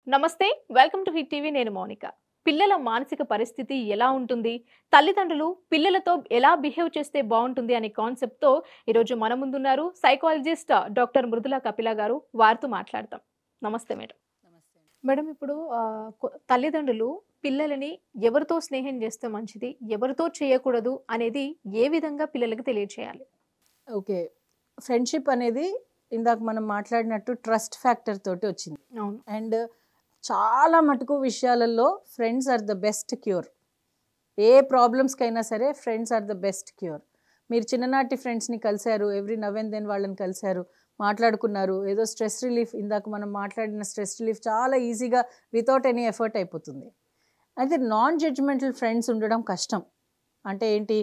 నమస్తే. Welcome to hit TV. నేను మౌనిక. పిల్లల మానసిక పరిస్థితి ఎలా ఉంటుంది? తల్లిదండ్రులు పిల్లలతో ఎలా బిహేవ్ చేస్తే బావుంటుంది అనే కాన్సెప్ట్‌తో ఈరోజు మన ముందున్నారు సైకాలజిస్ట్ డాక్టర్ మృదుల కపిల గారు. వారితో మాట్లాడతాం. నమస్తే మేడం. నమస్తే అండి. మేడం ఇప్పుడు తల్లిదండ్రులు పిల్లలని ఎవరితో స్నేహం చేస్తే మంచిది? ఎవరితో చేయకూడదు? అనేది ఏ విధంగా పిల్లలకి తెలియచేయాలి? ఓకే. ఫ్రెండ్‌షిప్ అనేది ఇందాక మనం మాట్లాడినట్టు ట్రస్ట్ ఫ్యాక్టర్ తోటి వచ్చింది. అవును. అండ్ చాలా మటుకు విషయాలలో friends are the best cure. ఏ ప్రాబ్లమ్స్‌కైనా సరే friends are the best cure. మీరు చిన్ననాటి ఫ్రెండ్స్‌ని కలిసారు. ఎవ్రీ నవ్ అండ్ దెన్ వాళ్ళని కలిసారు. మాట్లాడుకున్నారు. ఏదో స్ట్రెస్ రిలీఫ్ ఇందాక మనం మాట్లాడిన స్ట్రెస్ రిలీఫ్ చాలా ఈజీగా వితౌట్ ఎనీ ఎఫర్ట్ అయిపోతుంది. అయితే నాన్ జడ్జ్‌మెంటల్ ఫ్రెండ్స్ ఉండడం కష్టం. అంటే ఏంటి,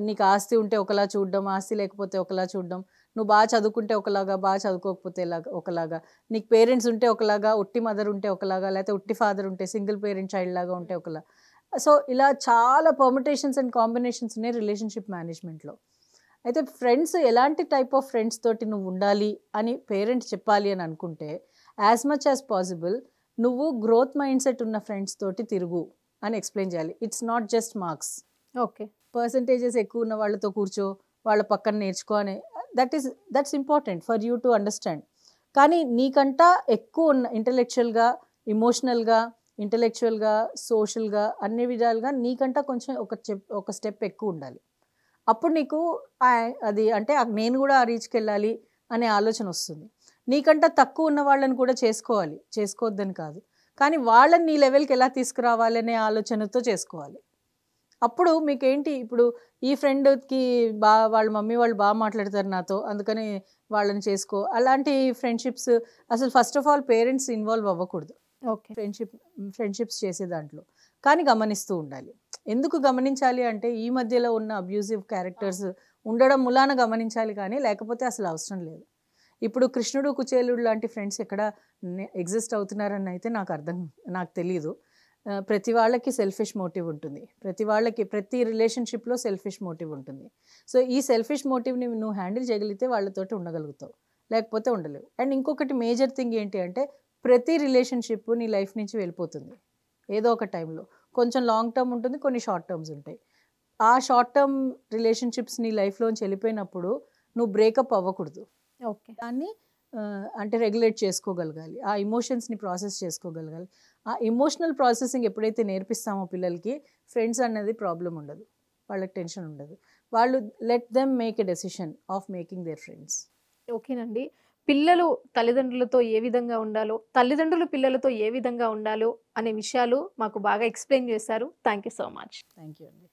నీకు ఆస్తి ఉంటే ఒకలా చూడడం, ఆస్తి లేకపోతే ఒకలా చూడడం, నువ్వు బాగా చదువుకుంటే ఒకలాగా, బాగా చదువుకోకపోతే ఒకలాగా, నీకు పేరెంట్స్ ఉంటే ఒకలాగా, ఉట్టి మదర్ ఉంటే ఒకలాగా, లేకపోతే ఉట్టి ఫాదర్ ఉంటే సింగిల్ పేరెంట్ చైల్డ్ లాగా ఉంటే ఒకలా. సో ఇలా చాలా పర్ముటేషన్స్ అండ్ కాంబినేషన్స్ ఉన్నాయి రిలేషన్షిప్ మేనేజ్మెంట్లో. అయితే ఫ్రెండ్స్ ఎలాంటి టైప్ ఆఫ్ ఫ్రెండ్స్ తోటి నువ్వు ఉండాలి అని పేరెంట్స్ చెప్పాలి అని అనుకుంటే యాజ్ మచ్ యాజ్ పాసిబుల్ నువ్వు గ్రోత్ మైండ్ సెట్ ఉన్న ఫ్రెండ్స్ తోటి తిరుగు అని ఎక్స్ప్లెయిన్ చేయాలి. It's not just marks. Okay. Percentages ఎక్కువ ఉన్న వాళ్ళతో కూర్చో, వాళ్ళ పక్కన నేర్చుకో అనే that's important for you to understand. కానీ నీకంటా ఎక్కువ ఉన్న ఇంటలెక్చువల్గా, ఇమోషనల్గా, ఇంటలెక్చువల్గా, సోషల్గా అన్ని విధాలుగా నీకంటా కొంచెం ఒక స్టెప్ ఎక్కువ ఉండాలి. అప్పుడు నీకు అది అంటే నేను కూడా ఆ రీచ్కి వెళ్ళాలి అనే ఆలోచన వస్తుంది. నీకంటా తక్కువ ఉన్న వాళ్ళని కూడా చేసుకోవాలి, చేసుకోవద్దని కాదు. కానీ వాళ్ళని నీ లెవెల్కి ఎలా తీసుకురావాలి అనే ఆలోచనతో చేసుకోవాలి. అప్పుడు మీకేంటి, ఇప్పుడు ఈ ఫ్రెండ్కి వాళ్ళ మమ్మీ వాళ్ళు బాగా మాట్లాడతారు నాతో, అందుకని వాళ్ళని చేసుకో. అలాంటి ఫ్రెండ్షిప్స్ అసలు first of all parents involve అవ్వకూడదు ఓకే. ఫ్రెండ్షిప్స్ చేసే దాంట్లో. కానీ గమనిస్తూ ఉండాలి. ఎందుకు గమనించాలి అంటే ఈ మధ్యలో ఉన్న అబ్యూజివ్ క్యారెక్టర్స్ ఉండడం మూలాన గమనించాలి, కానీ లేకపోతే అసలు అవసరం లేదు. ఇప్పుడు కృష్ణుడు కుచేలుడు లాంటి ఫ్రెండ్స్ ఎక్కడ ఎగ్జిస్ట్ అవుతున్నారని అయితే నాకు తెలియదు. ప్రతి వాళ్ళకి సెల్ఫిష్ మోటివ్ ఉంటుంది. ప్రతి రిలేషన్షిప్లో సెల్ఫిష్ మోటివ్ ఉంటుంది. సో ఈ సెల్ఫిష్ మోటివ్ని నువ్వు హ్యాండిల్ చేయగలిగితే వాళ్ళతోటి ఉండగలుగుతావు, లేకపోతే ఉండలేవు. అండ్ ఇంకొకటి మేజర్ థింగ్ ఏంటి అంటే ప్రతి రిలేషన్షిప్ నీ లైఫ్ నుంచి వెళ్ళిపోతుంది ఏదో ఒక టైంలో. కొంచెం లాంగ్ టర్మ్ ఉంటుంది, కొన్ని షార్ట్ టర్మ్స్ ఉంటాయి. ఆ షార్ట్ టర్మ్ రిలేషన్షిప్స్ నీ లైఫ్లోంచి వెళ్ళిపోయినప్పుడు నువ్వు బ్రేకప్ అవ్వకూడదు. ఓకే. దాన్ని అంటే రెగ్యులేట్ చేసుకోగలగాలి, ఆ ఎమోషన్స్ని ప్రాసెస్ చేసుకోగలగాలి. ఆ ఎమోషనల్ ప్రాసెసింగ్ ఎప్పుడైతే నేర్పిస్తామో పిల్లలకి, ఫ్రెండ్స్ అనేది ప్రాబ్లం ఉండదు, వాళ్ళకి టెన్షన్ ఉండదు. వాళ్ళు let them make a decision of making their friends. ఓకేనండి. పిల్లలు తల్లిదండ్రులతో ఏ విధంగా ఉండాలో, తల్లిదండ్రులు పిల్లలతో ఏ విధంగా ఉండాలో అనే విషయాలు మాకు బాగా ఎక్స్‌ప్లెయిన్ చేశారు. Thank you so much. Thank you అండి.